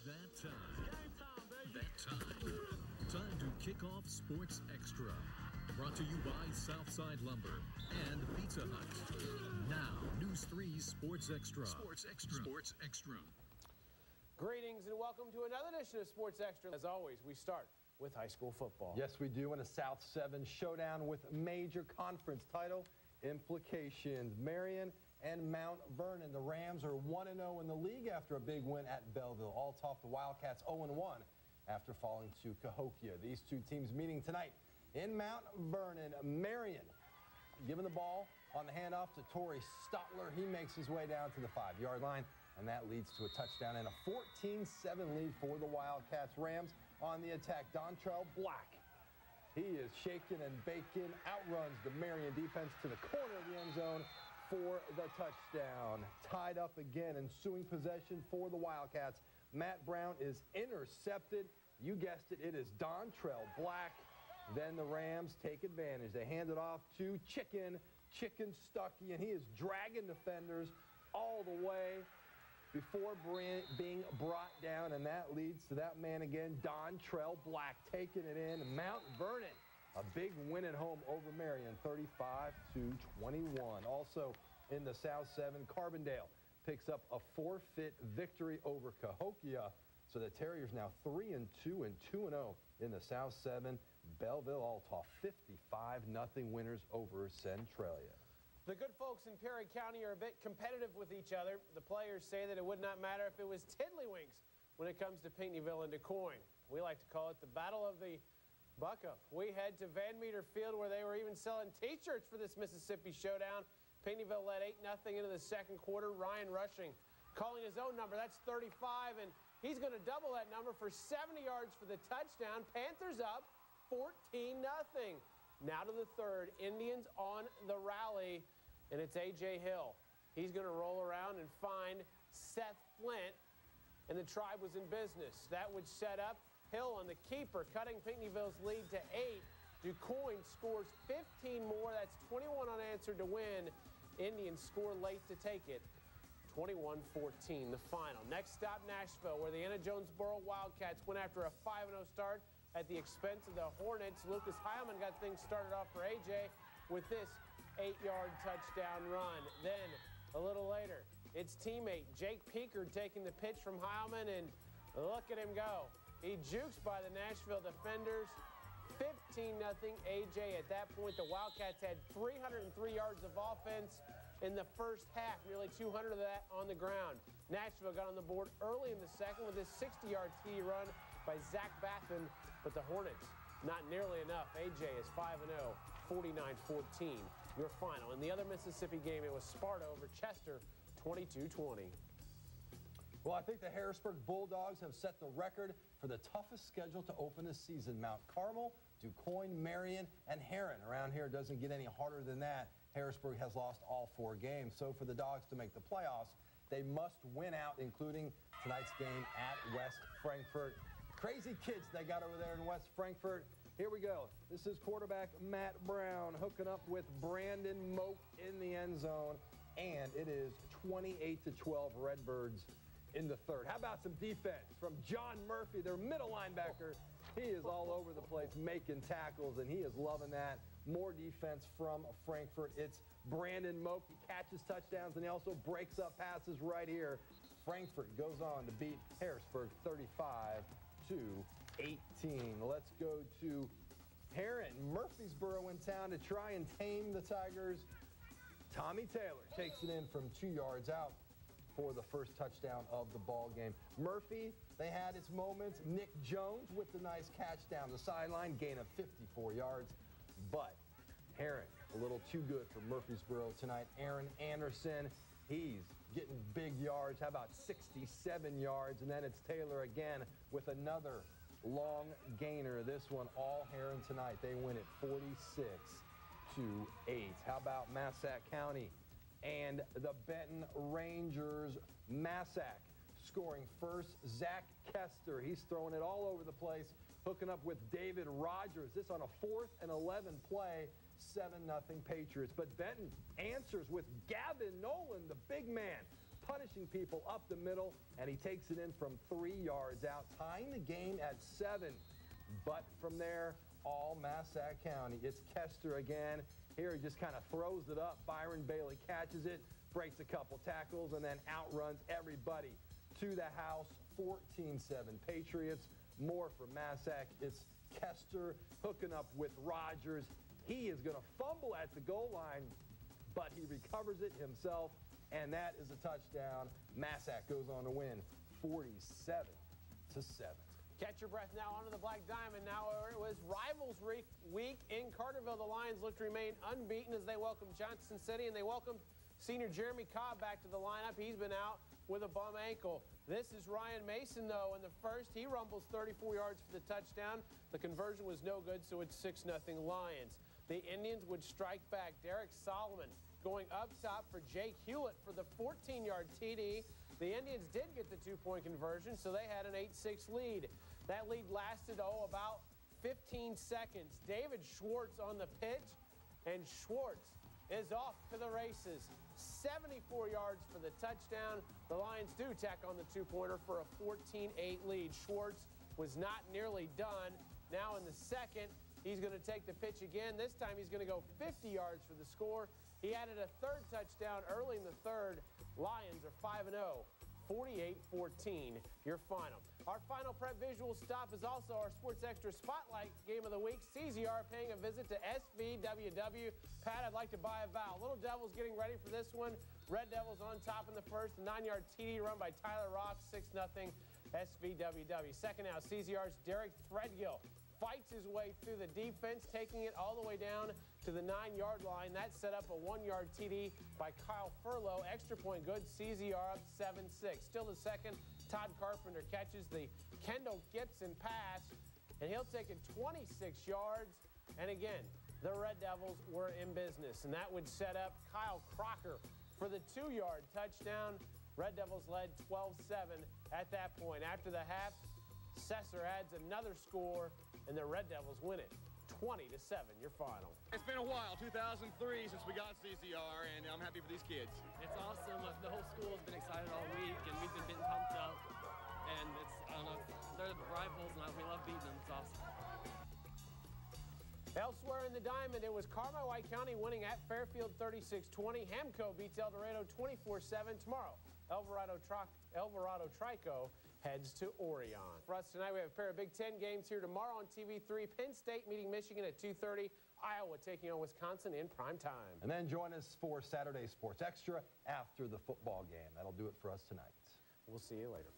that time. That time to kick off Sports Extra. Brought to you by Southside Lumber and Pizza Hut. Now, News 3's Sports Extra. Sports Extra. Sports Extra. Greetings and welcome to another edition of Sports Extra. As always, we start with high school football. Yes, we do, in a South 7 showdown with major conference title implications. Marion and Mount Vernon. The Rams are 1-0 in the league after a big win at Belleville. All topped the Wildcats 0-1 after falling to Cahokia. These two teams meeting tonight in Mount Vernon. Marion giving the ball on the handoff to Torrey Stotler. He makes his way down to the 5-yard line, and that leads to a touchdown and a 14-7 lead for the Wildcats. Rams on the attack. Dontrell Black. He is shaking and baking, outruns the Marion defense to the corner of the end zone for the touchdown. Tied up again, ensuing possession for the Wildcats. Matt Brown is intercepted. You guessed it, it is Dontrell Black. Then the Rams take advantage. They hand it off to Chicken Stuckey, and he is dragging defenders all the way before being brought down, and that leads to that man again, Dontrell Black, taking it in. Mount Vernon, a big win at home over Marion, 35-21. Also in the South 7, Carbondale picks up a forfeit victory over Cahokia. So the Terriers now 3-2 and 2-0 in the South 7. Belleville all tough 55-0 winners over Centralia. The good folks in Perry County are a bit competitive with each other. The players say that it would not matter if it was tiddlywinks when it comes to Pinckneyville and DuQuoin. We like to call it the Battle of the Buck-Up. We head to Van Meter Field, where they were even selling T-shirts for this Mississippi showdown. Pinckneyville led 8-0 into the second quarter. Ryan Rushing calling his own number. That's 35, and he's going to double that number for 70 yards for the touchdown. Panthers up 14-0. Now to the third. Indians on the rally, and it's A.J. Hill. He's going to roll around and find Seth Flint, and the Tribe was in business. That would set up Hill on the keeper, cutting Pinckneyville's lead to 8. DuQuoin scores 15 more. That's 21 unanswered to win. Indians score late to take it. 21-14, the final. Next stop, Nashville, where the Anna Jonesboro Wildcats went after a 5-0 start at the expense of the Hornets. Lucas Heilman got things started off for A.J. with this 8-yard touchdown run. Then, a little later, it's teammate Jake Peekard taking the pitch from Heilman, and look at him go. He jukes by the Nashville defenders. 15-0 A.J. At that point, the Wildcats had 303 yards of offense in the first half, nearly 200 of that on the ground. Nashville got on the board early in the second with this 60-yard TD run by Zach Baffin, but the Hornets, not nearly enough. A.J. is 5-0, 49-14, your final. In the other Mississippi game, it was Sparta over Chester, 22-20. Well, I think the Harrisburg Bulldogs have set the record for the toughest schedule to open the season. Mount Carmel, DuQuoin, Marion, and Herrin. Around here, it doesn't get any harder than that. Harrisburg has lost all 4 games. So for the Dogs to make the playoffs, they must win out, including tonight's game at West Frankfort. Crazy kids they got over there in West Frankfort. Here we go. This is quarterback Matt Brown hooking up with Brandon Moak in the end zone. And it is 28-12 Redbirds in the third. How about some defense from John Murphy, their middle linebacker? He is all over the place making tackles, and he is loving that. More defense from Frankfort. It's Brandon Moak. He catches touchdowns, and he also breaks up passes right here. Frankfort goes on to beat Harrisburg 35-18. Let's go to Herrin. Murphysboro in town to try and tame the Tigers. Tommy Taylor takes it in from 2 yards out for the first touchdown of the ball game. Murphy, they had its moments. Nick Jones with the nice catch down the sideline, gain of 54 yards. But Herrin, a little too good for Murphysboro tonight. Aaron Anderson, he's getting big yards. How about 67 yards? And then it's Taylor again with another long gainer. This one all Herrin tonight. They win it 46-8. How about Massac County and the Benton Rangers? Massac scoring first. Zach Kester, he's throwing it all over the place, hooking up with David Rogers. This on a 4th and 11 play, 7-0 Patriots. But Benton answers with Gavin Nolan, the big man, punishing people up the middle, and he takes it in from 3 yards out, tying the game at 7. But from there, all Massac County. It's Kester again. Here he just kind of throws it up. Byron Bailey catches it, breaks a couple tackles, and then outruns everybody to the house. 14-7 Patriots. More from Massac. It's Kester hooking up with Rogers. He is going to fumble at the goal line, but he recovers it himself, and that is a touchdown. Massac goes on to win 47-7. Catch your breath now onto the Black Diamond. Now it was Rivals Week in Carterville. The Lions look to remain unbeaten as they welcome Johnson City, and they welcome senior Jeremy Cobb back to the lineup. He's been out with a bum ankle. This is Ryan Mason, though, in the first. He rumbles 34 yards for the touchdown. The conversion was no good, so it's 6-0 Lions. The Indians would strike back. Derek Solomon going up top for Jake Hewlett for the 14-yard TD. The Indians did get the 2-point conversion, so they had an 8-6 lead. That lead lasted, about 15 seconds. David Schwartz on the pitch, and Schwartz is off to the races. 74 yards for the touchdown. The Lions do tack on the 2-pointer for a 14-8 lead. Schwartz was not nearly done. Now in the second, he's going to take the pitch again. This time he's going to go 50 yards for the score. He added a third touchdown early in the third. Lions are 5-0, 48-14, your final. Our final prep visual stop is also our Sports Extra Spotlight Game of the Week. CZR paying a visit to SVWW. Pat, I'd like to buy a vowel. Little Devils getting ready for this one. Red Devils on top in the first. A 9-yard TD run by Tyler Rock, 6-0 SVWW. Second out, CZR's Derek Threadgill fights his way through the defense, taking it all the way down to the 9-yard line. That set up a 1-yard TD by Kyle Furlow. Extra point good. CZR up 7-6. Still the second. Todd Carpenter catches the Kendall Gibson pass, and he'll take it 26 yards. And again, the Red Devils were in business, and that would set up Kyle Crocker for the 2-yard touchdown. Red Devils led 12-7 at that point. After the half, Sesser adds another score, and the Red Devils win it 20-7, your final. It's been a while, 2003 since we got CCR, and I'm happy for these kids. It's awesome. The whole school has been excited all week, and we've been getting pumped up. And it's, I don't know, they're the rivals, and we love beating them. It's awesome. Elsewhere in the Diamond, it was White County winning at Fairfield 36-20. Hamco beats El Dorado 24-7. Tomorrow, El Dorado Trico heads to Orion. For us tonight, we have a pair of Big Ten games here tomorrow on TV3. Penn State meeting Michigan at 2:30. Iowa taking on Wisconsin in prime time. And then join us for Saturday Sports Extra after the football game. That'll do it for us tonight. We'll see you later.